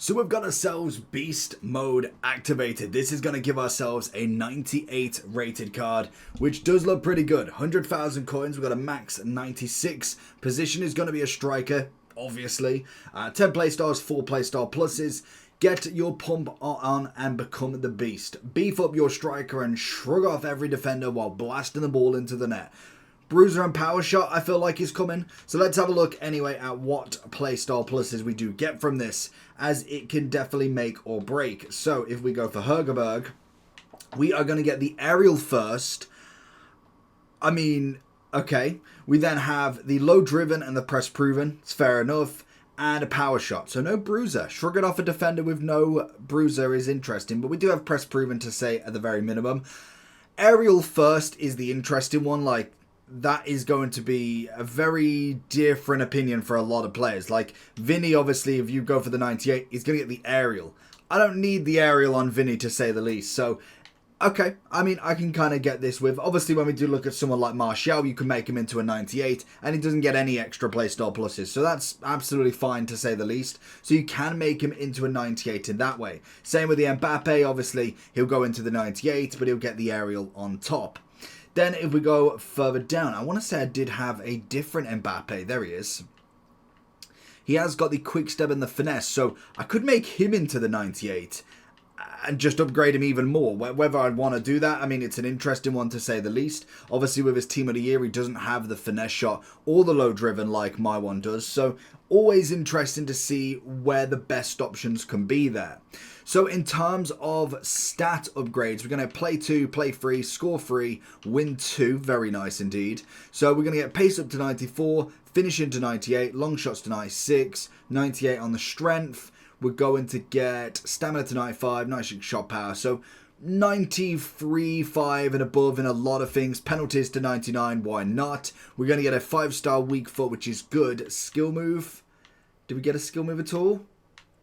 So we've got ourselves Beast Mode activated. This is going to give ourselves a 98 rated card, which does look pretty good. 100,000 coins, we've got a max 96. Position is going to be a striker, obviously. 10 playstars, 4 playstar pluses. Get your pump on and become the Beast. Beef up your striker and shrug off every defender while blasting the ball into the net. Bruiser and Power Shot, I feel like is coming. So let's have a look anyway at what playstyle pluses we do get from this, as it can definitely make or break. So if we go for Hegerberg, we are going to get the aerial first. I mean, okay. We then have the low driven and the press proven. It's fair enough. And a Power Shot. So no Bruiser. Shrugging off a defender with no Bruiser is interesting, but we do have press proven to say at the very minimum. Aerial first is the interesting one. Like, that is going to be a very different opinion for a lot of players. Like, Vinny, obviously, if you go for the 98, he's going to get the aerial. I don't need the aerial on Vinny, to say the least. So, okay, I mean, I can kind of get this with. Obviously, when we do look at someone like Martial, you can make him into a 98, and he doesn't get any extra playstyle pluses. So that's absolutely fine, to say the least. So you can make him into a 98 in that way. Same with the Mbappe, obviously, he'll go into the 98, but he'll get the aerial on top. Then if we go further down, I want to say I did have a different Mbappe. There he is. He has got the quick step and the finesse, so I could make him into the 98 and just upgrade him even more. Whether I'd want to do that, I mean, it's an interesting one to say the least. Obviously, with his team of the year, he doesn't have the finesse shot or the low driven like my one does. So always interesting to see where the best options can be there. So in terms of stat upgrades, we're going to play 2, play 3, score 3, win 2. Very nice indeed. So we're going to get pace up to 94, finishing to 98, long shots to 96, 98 on the strength. We're going to get stamina to 95, 96 shot power. So 93, 5 and above in a lot of things. Penalties to 99, why not? We're going to get a 5-star weak foot, which is good. Skill move. Did we get a skill move at all?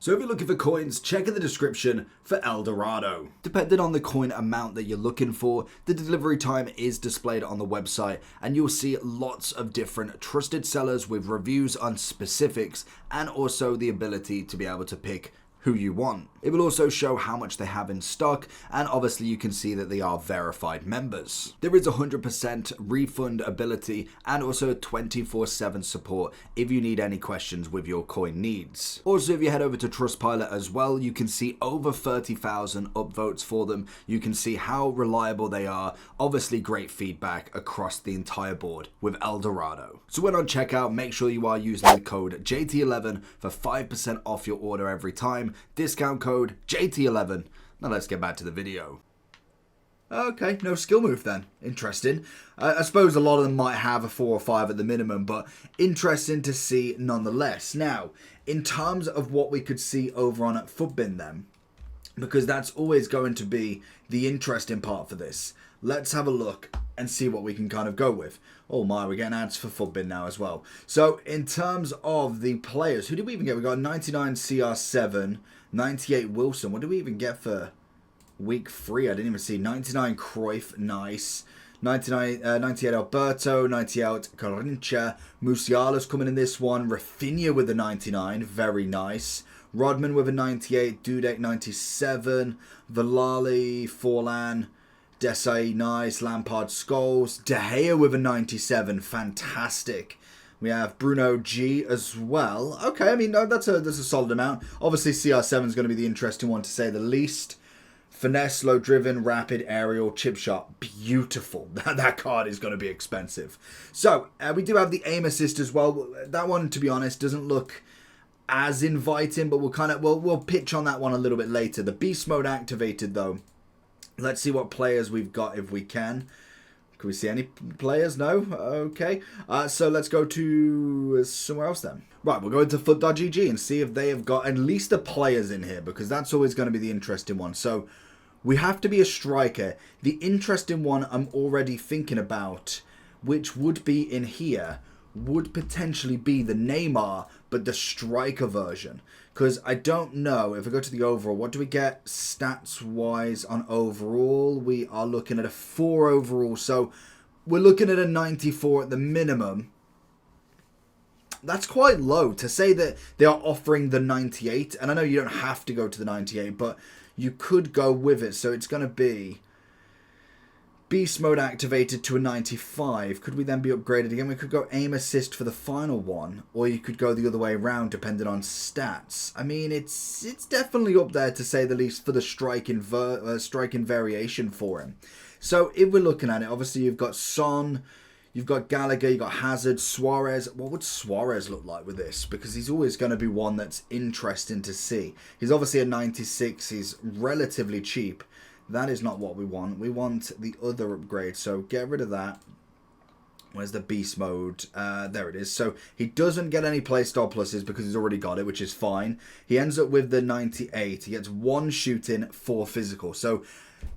So if you're looking for coins, check in the description for El Dorado. Depending on the coin amount that you're looking for, the delivery time is displayed on the website, and you'll see lots of different trusted sellers with reviews on specifics and also the ability to be able to pick who you want. It will also show how much they have in stock, and obviously you can see that they are verified members. There is 100% refund ability and also 24/7 support if you need any questions with your coin needs. Also, if you head over to Trustpilot as well, you can see over 30,000 upvotes for them. You can see how reliable they are. Obviously great feedback across the entire board with El Dorado. So when on checkout, make sure you are using the code JT11 for 5% off your order every time. Discount code JT11. Now let's get back to the video. Okay, no skill move then. Interesting. I suppose a lot of them might have a 4 or 5 at the minimum, but interesting to see nonetheless. Now, in terms of what we could see over on at Futbin then, because that's always going to be the interesting part for this. Let's have a look and see what we can kind of go with. Oh my, we're getting ads for Futbin now as well. So in terms of the players, who did we even get? We got 99 CR7, 98 Wilson. What did we even get for week 3? I didn't even see. 99 Cruyff, nice. 98 Alberto, 98 Carincha. Musiala's coming in this one. Rafinha with a 99, very nice. Rodman with a 98, Dudek 97, Valali, Forlan, Desai, nice, Lampard, Scholes, De Gea with a 97, fantastic. We have Bruno G as well. Okay, I mean, no, that's a solid amount. Obviously, CR7 is going to be the interesting one to say the least. Finesse, low driven, rapid, aerial, chip shot, beautiful. That card is going to be expensive. So, we do have the aim assist as well. That one, to be honest, doesn't look as inviting, but we'll pitch on that one a little bit later. The beast mode activated though. Let's see what players we've got if we can. Can we see any players? No? Okay. So let's go to somewhere else then. Right, we'll go into FUT.gg and see if they have got at least the players in here, because that's always going to be the interesting one. So we have to be a striker. The interesting one I'm already thinking about, which would be in here, would potentially be the Neymar, but the striker version. Because I don't know, if I go to the overall, what do we get stats-wise on overall? We are looking at a 4 overall, so we're looking at a 94 at the minimum. that's quite low to say that they are offering the 98. And I know you don't have to go to the 98, but you could go with it. So it's going to be beast mode activated to a 95. Could we then be upgraded again? We could go aim assist for the final one, or you could go the other way around depending on stats. I mean, it's definitely up there to say the least for the striking variation for him. So if we're looking at it, obviously you've got Son, you've got Gallagher, you've got Hazard, Suarez. What would Suarez look like with this? Because he's always going to be one that's interesting to see. He's obviously a 96. He's relatively cheap. That is not what we want. We want the other upgrade. So get rid of that. Where's the beast mode? There it is. So he doesn't get any playstyle pluses because he's already got it, which is fine. He ends up with the 98. He gets 1 shooting, 4 physical. So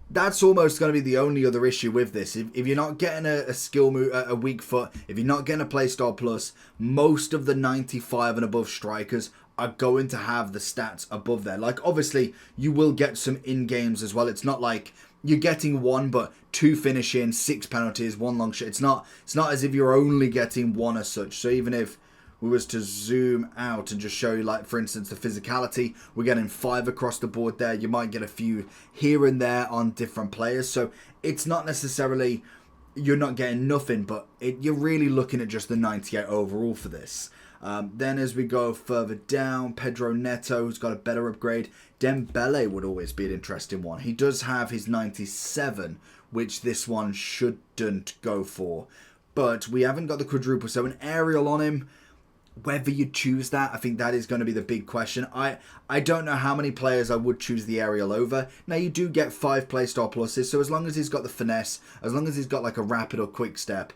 that's almost going to be the only other issue with this. If you're not getting a skill move, a weak foot, if you're not getting a playstyle plus, most of the 95 and above strikers are going to have the stats above there. Like, obviously, you will get some in-games as well. It's not like you're getting 1, but 2 finishing, 6 penalties, 1 long shot. It's not as if you're only getting 1 as such. So even if we was to zoom out and just show you, like, for instance, the physicality, we're getting 5 across the board there. You might get a few here and there on different players. So it's not necessarily you're not getting nothing, but you're really looking at just the 98 overall for this. Then as we go further down, Pedro Neto, who's got a better upgrade. Dembele would always be an interesting one. He does have his 97, which this one shouldn't go for. But we haven't got the quadruple, so an aerial on him. Whether you choose that, I think that is going to be the big question. I don't know how many players I would choose the aerial over. Now, you do get 5 playstyle pluses, so as long as he's got the finesse, as long as he's got like a rapid or quick step,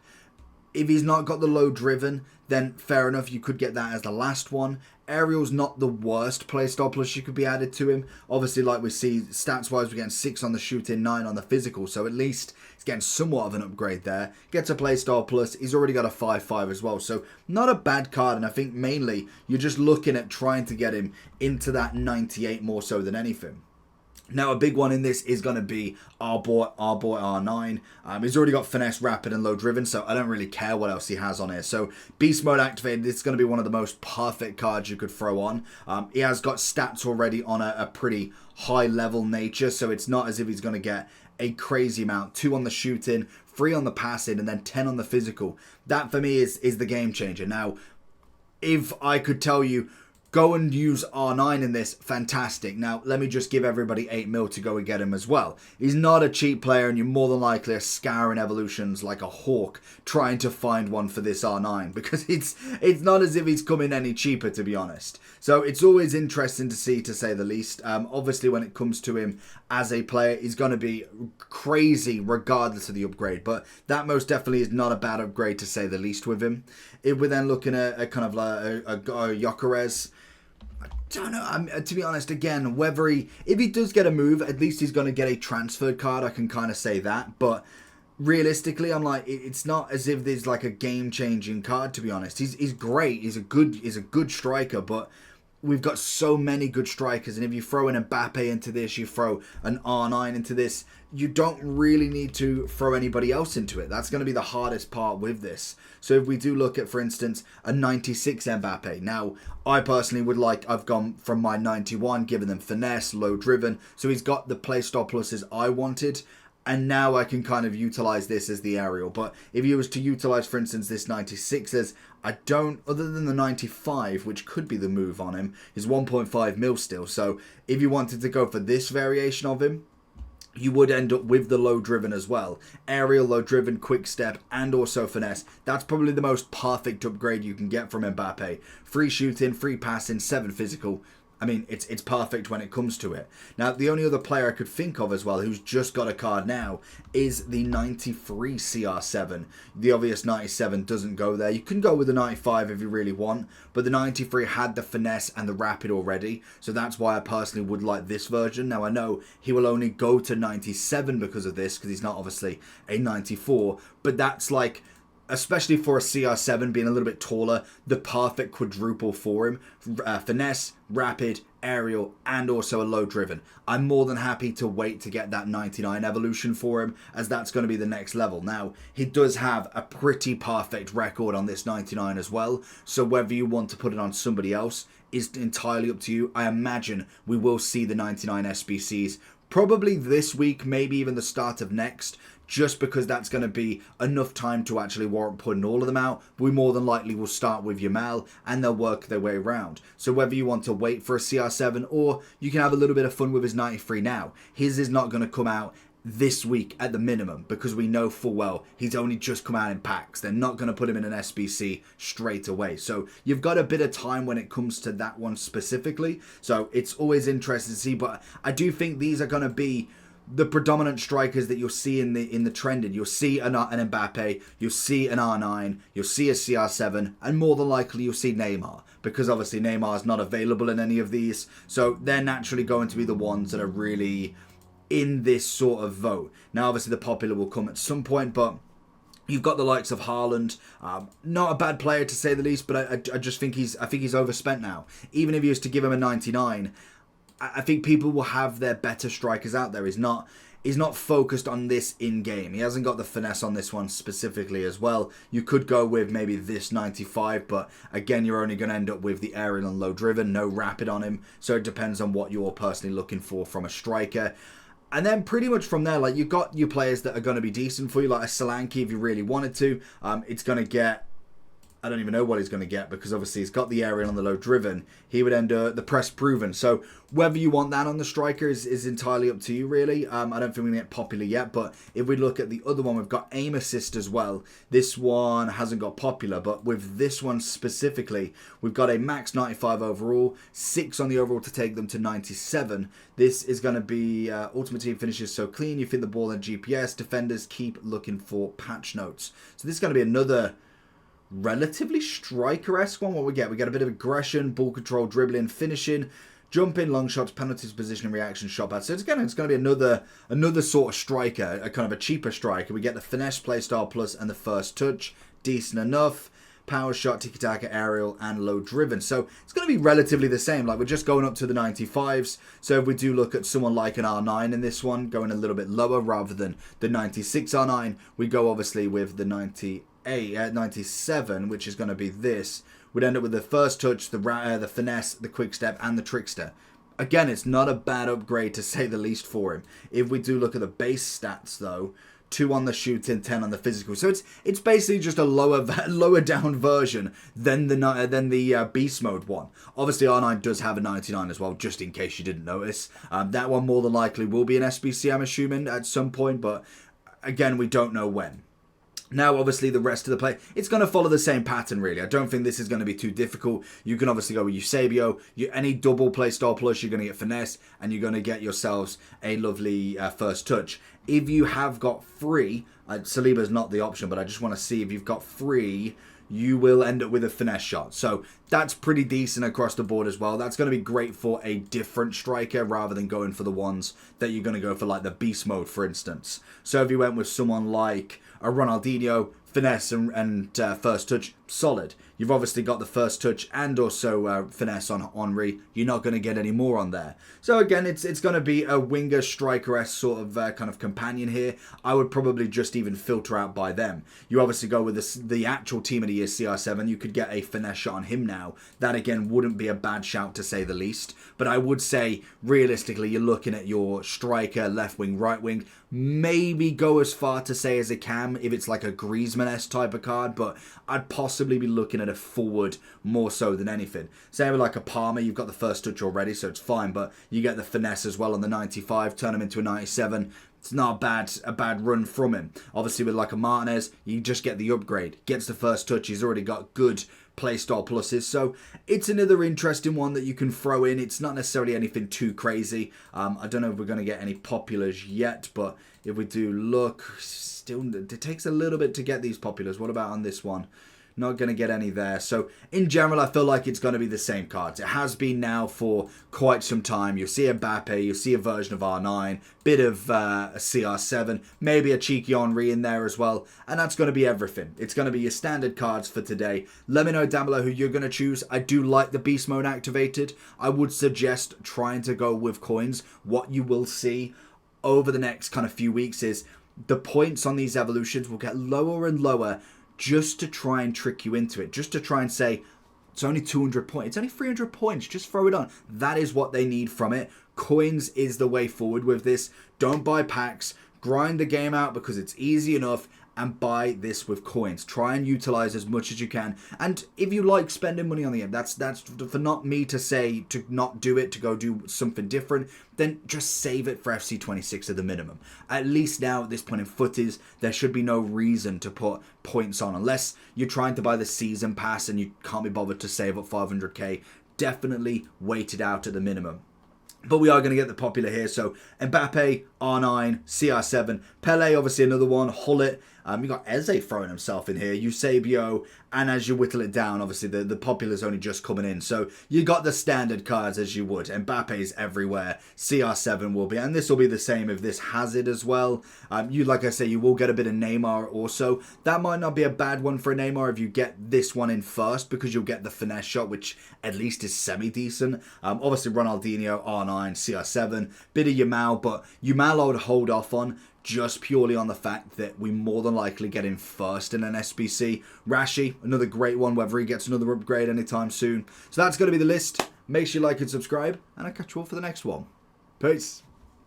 if he's not got the low driven, then fair enough, you could get that as the last one. Aerial's not the worst playstyle plus you could be added to him. Obviously, like we see, stats-wise, we're getting 6 on the shooting, 9 on the physical, so at least he's getting somewhat of an upgrade there. Gets a playstyle plus, he's already got a 5-5 as well, so not a bad card, and I think mainly you're just looking at trying to get him into that 98 more so than anything. Now, a big one in this is going to be our boy R9. He's already got finesse, rapid, and low driven, so I don't really care what else he has on here. So, beast mode activated, it's going to be one of the most perfect cards you could throw on. He has got stats already on a pretty high level nature, so it's not as if he's going to get a crazy amount. 2 on the shooting, 3 on the passing, and then 10 on the physical. That, for me, is the game changer. Now, if I could tell you, go and use R9 in this, fantastic. Now, let me just give everybody 8 mil to go and get him as well. He's not a cheap player, and you're more than likely are scouring evolutions like a hawk trying to find one for this R9, because it's not as if he's coming any cheaper, to be honest. So it's always interesting to see, to say the least. Obviously, when it comes to him as a player, he's going to be crazy regardless of the upgrade, but that most definitely is not a bad upgrade, to say the least, with him. If we're then looking at a kind of like a Gyökeres, I don't know, to be honest, again, if he does get a move, at least he's going to get a transferred card, I can kind of say that, but realistically, I'm like, it's not as if there's like a game-changing card, to be honest. He's great, he's a good striker, but we've got so many good strikers, and if you throw an Mbappe into this, you throw an R9 into this, you don't really need to throw anybody else into it. That's going to be the hardest part with this. So if we do look at, for instance, a 96 Mbappe. Now, I personally would I've gone from my 91, given them finesse, low driven. So he's got the playstyle pluses I wanted. And now I can kind of utilize this as the aerial. But if you was to utilize, for instance, this 96 as, other than the 95, which could be the move on him, is 1.5 mil still. So if you wanted to go for this variation of him, you would end up with the low driven as well. Aerial, low driven, quick step, and also finesse. That's probably the most perfect upgrade you can get from Mbappe. 3 shooting, 3 passing, 7 physical. I mean, it's perfect when it comes to it. Now, the only other player I could think of as well who's just got a card now is the 93 CR7. The obvious 97 doesn't go there. You can go with the 95 if you really want, but the 93 had the finesse and the rapid already, so that's why I personally would like this version. Now, I know he will only go to 97 because of this, because he's not obviously a 94, but that's like especially for a CR7 being a little bit taller, the perfect quadruple for him. Finesse, rapid, aerial, and also a low driven. I'm more than happy to wait to get that 99 evolution for him, as that's going to be the next level. Now, he does have a pretty perfect record on this 99 as well, so whether you want to put it on somebody else is entirely up to you. I imagine we will see the 99 SBCs probably this week, maybe even the start of next, just because that's going to be enough time to actually warrant putting all of them out. We more than likely will start with Yamal, and they'll work their way around. So whether you want to wait for a CR7, or you can have a little bit of fun with his 93 now. His is not going to come out this week at the minimum, because we know full well he's only just come out in packs. They're not going to put him in an SBC straight away. So you've got a bit of time when it comes to that one specifically. So it's always interesting to see, but I do think these are going to be the predominant strikers that you'll see in the trending. You'll see an Mbappe, you'll see an R9, you'll see a CR7, and more than likely you'll see Neymar, because obviously Neymar is not available in any of these. So they're naturally going to be the ones that are really in this sort of vote. Now, obviously, the popular will come at some point, but you've got the likes of Haaland, not a bad player to say the least, but I just think he's overspent now. Even if he was to give him a 99, I think people will have their better strikers out there. He's not focused on this in game. He hasn't got the finesse on this one specifically as well. You could go with maybe this 95, but again, you're only going to end up with the aerial and low driven, no rapid on him. So it depends on what you're personally looking for from a striker. And then pretty much from there, like, you've got your players that are going to be decent for you, like a Solanke if you really wanted to. It's going to get, I don't even know what he's going to get, because obviously he's got the aerial on the low driven. He would end the press proven. So whether you want that on the striker is entirely up to you, really. I don't think we're going to get popular yet, but if we look at the other one, we've got aim assist as well. This one hasn't got popular, but with this one specifically, we've got a max 95 overall, 6 on the overall to take them to 97. This is going to be Ultimate Team finishes so clean, you fit the ball in GPS, defenders keep looking for patch notes. So this is going to be another relatively striker-esque one. What we get a bit of aggression, ball control, dribbling, finishing, jumping, long shots, penalties, position, reaction, shot pass. So it's going to be another sort of striker, a kind of a cheaper striker. We get the finesse, playstyle plus, and the first touch, decent enough. Power shot, tiki-taka, aerial, and low driven. So it's going to be relatively the same. Like, we're just going up to the 95s. So if we do look at someone like an R9 in this one, going a little bit lower rather than the 96 R9, we go obviously with the 97, which is going to be this. We'd end up with the first touch, the finesse, the quick step, and the trickster. Again, it's not a bad upgrade to say the least for him. If we do look at the base stats, though, 2 on the shooting, 10 on the physical. So it's basically just a lower down version than the beast mode one. Obviously, R9 does have a 99 as well, just in case you didn't notice. That one more than likely will be an SBC, I'm assuming, at some point, but again, we don't know when. Now, obviously, the rest of the play, it's going to follow the same pattern, really. I don't think this is going to be too difficult. You can obviously go with Eusebio. Any double play style plus, you're going to get finesse, and you're going to get yourselves a lovely first touch. If you have got free, Saliba's not the option, but I just want to see if you've got free, you will end up with a finesse shot. So that's pretty decent across the board as well. That's going to be great for a different striker rather than going for the ones that you're going to go for, like the beast mode, for instance. So if you went with someone like a Ronaldinho, finesse and first touch, solid. You've obviously got the first touch and also finesse on Henry. You're not going to get any more on there. So again, it's going to be a winger striker-esque sort of kind of companion here. I would probably just even filter out by them. You obviously go with the actual team of the year CR7. You could get a finesse shot on him now. That again wouldn't be a bad shout to say the least. But I would say realistically, you're looking at your striker, left wing, right wing. Maybe go as far to say as a Cam if it's like a Griezmann-esque type of card, but I'd possibly be looking at a forward more so than anything. Say with like a Palmer, you've got the first touch already, so it's fine, but you get the finesse as well on the 95, turn him into a 97. It's not a bad run from him. Obviously with like a Martinez, you just get the upgrade. Gets the first touch, he's already got good playstyle pluses, so it's another interesting one that you can throw in. It's not necessarily anything too crazy. I don't know if we're going to get any populars yet, but if we do look, still it takes a little bit to get these populars. What about on this one? not going to get any there. So in general, I feel like it's going to be the same cards. It has been now for quite some time. You'll see Mbappe, you'll see a version of R9, bit of a CR7, maybe a cheeky Henry in there as well, and that's going to be everything. It's going to be your standard cards for today. Let me know down below who you're going to choose. I do like the beast mode activated. I would suggest trying to go with coins. What you will see over the next kind of few weeks is the points on these evolutions will get lower and lower just to try and trick you into it, just to try and say, it's only 200 points, it's only 300 points, just throw it on. That is what they need from it. Coins is the way forward with this. Don't buy packs, grind the game out because it's easy enough, and buy this with coins. Try and utilize as much as you can. And if you like spending money on the game, that's for not me to say to not do it, to go do something different, then just save it for FC26 at the minimum. At least now at this point in footies, there should be no reason to put points on. Unless you're trying to buy the season pass and you can't be bothered to save up 500k, definitely wait it out at the minimum. But we are going to get the popular here. So Mbappe, R9, CR7, Pele, obviously another one, Hullet. You got Eze throwing himself in here, Eusebio, and as you whittle it down, obviously the popular's only just coming in. So you got the standard cards as you would. Mbappe's everywhere, CR7 will be, and this will be the same if this has it as well. Like I say, you will get a bit of Neymar also. That might not be a bad one for a Neymar if you get this one in first, because you'll get the finesse shot, which at least is semi-decent. Obviously Ronaldinho, R9, CR7, bit of Yamal, but Yamal I would hold off on, just purely on the fact that we more than likely get him first in an SBC. Rashi, another great one, whether he gets another upgrade anytime soon. So that's going to be the list. Make sure you like and subscribe, and I'll catch you all for the next one. Peace.